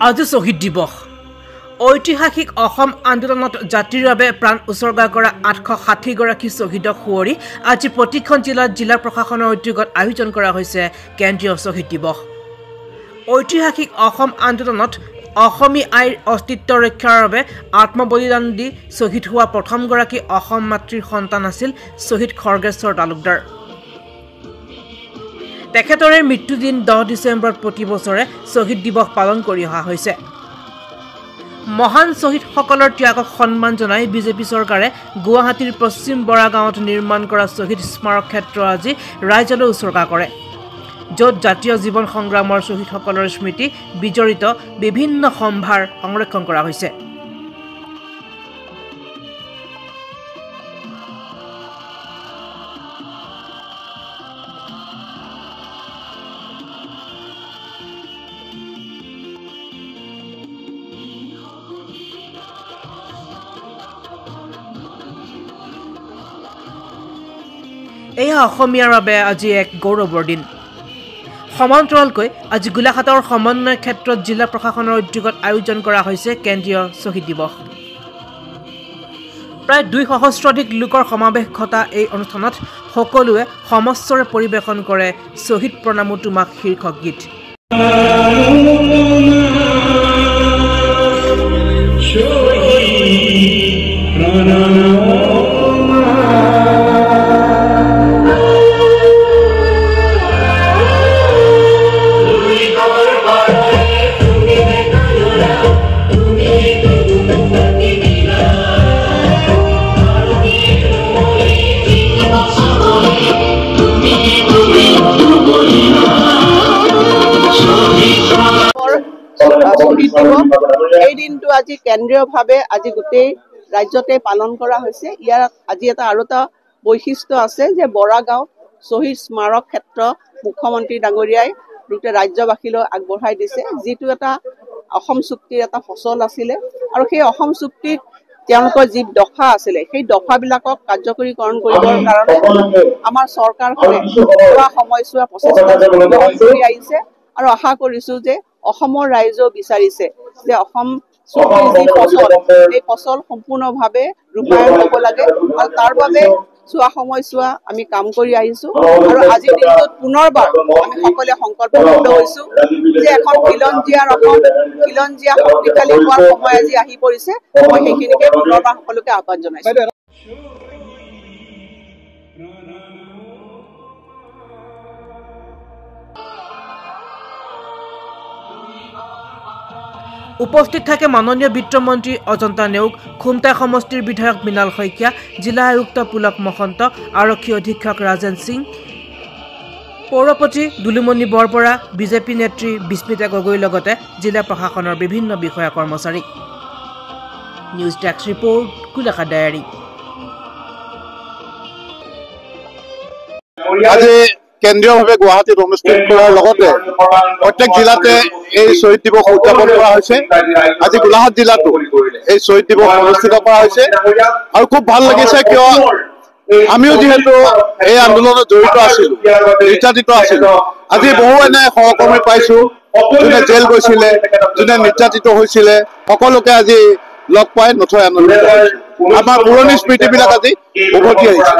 আজি শ্বহীদ দিৱস ঐতিহাসিক অসম আন্দোলনত জাতিৰ বাবে প্ৰাণ উৎসৰ্গা কৰা 860 গৰাকী শ্বহীদক সুঁৱৰি আজি প্ৰতিখন জিলাত জিলা প্ৰশাসনৰ উদ্যোগত আয়োজন কৰা হৈছে কেন্দ্ৰীয় শ্বহীদ দিৱস। ঐতিহাসিক অসম আন্দোলনত অসমী আইৰ অস্তিত্ব ৰক্ষাৰ বাবে আত্মবলিদান দি শ্বহীদ হোৱা প্ৰথমগৰাকী অসম মাতৃৰ সন্তান আছিল শ্বহীদ খৰ্গেশ্বৰ তালুকদাৰ। তেখেতৰে মৃত্যুদিন 10 ডিচেম্বৰত প্ৰতি বছৰে শ্বহীদ দিৱস পালন কৰি অহা হৈছে। মহান শ্বহীদসকলৰ ত্যাগক সন্মান জনাই বিজেপি চৰকাৰে গুৱাহাটীৰ পশ্চিম বৰাগাঁৱত নিৰ্মাণ কৰা শ্বহীদ স্মাৰক ক্ষেত্ৰ আজি ৰাইজলৈ উৎসৰ্গা কৰে, য'ত জাতীয় জীৱন সংগ্ৰামৰ শ্বহীদসকলৰ স্মৃতি বিজড়িত বিভিন্ন সম্ভাৰ সংৰক্ষণ কৰা হৈছে। এয়া অসমীয়াৰ বাবে আজি এক গৌৰৱৰ দিন। সমান্তৰালকৈ আজি গোলাঘাটৰ সমন্বয় ক্ষেত্ৰত জিলা প্ৰশাসনৰ উদ্যোগত আয়োজন কৰা হৈছে কেন্দ্ৰীয় শ্বহীদ দিৱস। প্ৰায় 2 সহস্ৰাধিক লোকৰ সমাৱেশ ঘটা এই অনুষ্ঠানত সকলোৱে সমস্বৰে পৰিৱেশন কৰে শ্বহীদ প্ৰণামো তোমাক শীৰ্ষক গীত। এই দিনটো আজি কেন্দ্ৰীয়ভাৱে আজি গোটেই ৰাজ্যতে পালন কৰা হৈছে। ইয়াৰ আজি আৰু এটা বৈশিষ্ট্য আছে যে বৰাগাঁও শ্বহীদ স্মাৰক ক্ষেত্ৰ মুখ্যমন্ত্ৰী ডাঙৰীয়াই গোটেই ৰাজ্যবাসীলৈ আগবঢ়াই দিছে, যিটো এটা অসম চুক্তিৰ এটা ফচল আছিলে। আৰু সেই অসম চুক্তিত তেওঁলোকৰ যি দফা আছিলে সেই দফাবিলাকক কাৰ্যকৰীকৰণ কৰিবৰ কাৰণে আমাৰ চৰকাৰখনে যোৱা সময়ছোৱা প্ৰচেষ্টা কৰি আহিছে। আৰু আশা কৰিছো যে অসমৰ ৰাইজেও বিচাৰিছে যে অসম চুক্তিৰ যি ফচল এই ফচল সম্পূৰ্ণভাৱে ৰূপায়ণ হ'ব লাগে, আৰু তাৰ বাবে যোৱা সময়ছোৱা আমি কাম কৰি আহিছো। আৰু আজিৰ দিনটোত পুনৰবাৰ আমি সকলোৱে সংকল্পবদ্ধ হৈছো যে এখন খিলঞ্জীয়াৰ অসম, খিলঞ্জীয়া শক্তিশালী হোৱাৰ সময় আজি আহি পৰিছে। মই সেইখিনিকে পুনৰবাৰ সকলোকে আহ্বান জনাইছো। উপস্থিত থাকে মাননীয় বিত্তমন্ত্ৰী অজন্তা নেওগ, খুমটাই সমষ্টিৰ বিধায়ক মৃণাল শইকীয়া, জিলা আয়ুক্ত পুলক মহন্ত, আৰক্ষী অধীক্ষক ৰাজেন সিং, পৌৰপতি দুলুমণি বৰবৰা, বিজেপি নেত্ৰী বিস্মিতা গগৈৰ লগতে জিলা প্ৰশাসনৰ বিভিন্ন বিষয়া কৰ্মচাৰী। News desk report, Golaghat diary. কেন্দ্ৰীয়ভাৱে গুৱাহাটীত অনুষ্ঠিত কৰাৰ লগতে প্ৰত্যেক জিলাতে এই শ্বহীদ দিৱস উদযাপন কৰা হৈছে। আজি গোলাঘাট জিলাতো এই শ্বহীদ দিৱস অনুষ্ঠিত কৰা হৈছে আৰু খুব ভাল লাগিছে, কিয় আমিও যিহেতু এই আন্দোলনত জড়িত আছিলো, নিৰ্যাতিত আছিলো। আজি বহু এনে সহকৰ্মী পাইছো যোনে জেল গৈছিলে, যোনে নিৰ্যাতিত হৈছিলে, সকলোকে আজি লগ পাই নথৈ আনন্দিত হৈছো। আমাৰ পুৰণি স্মৃতিবিলাক আজি উভতি আহিছে।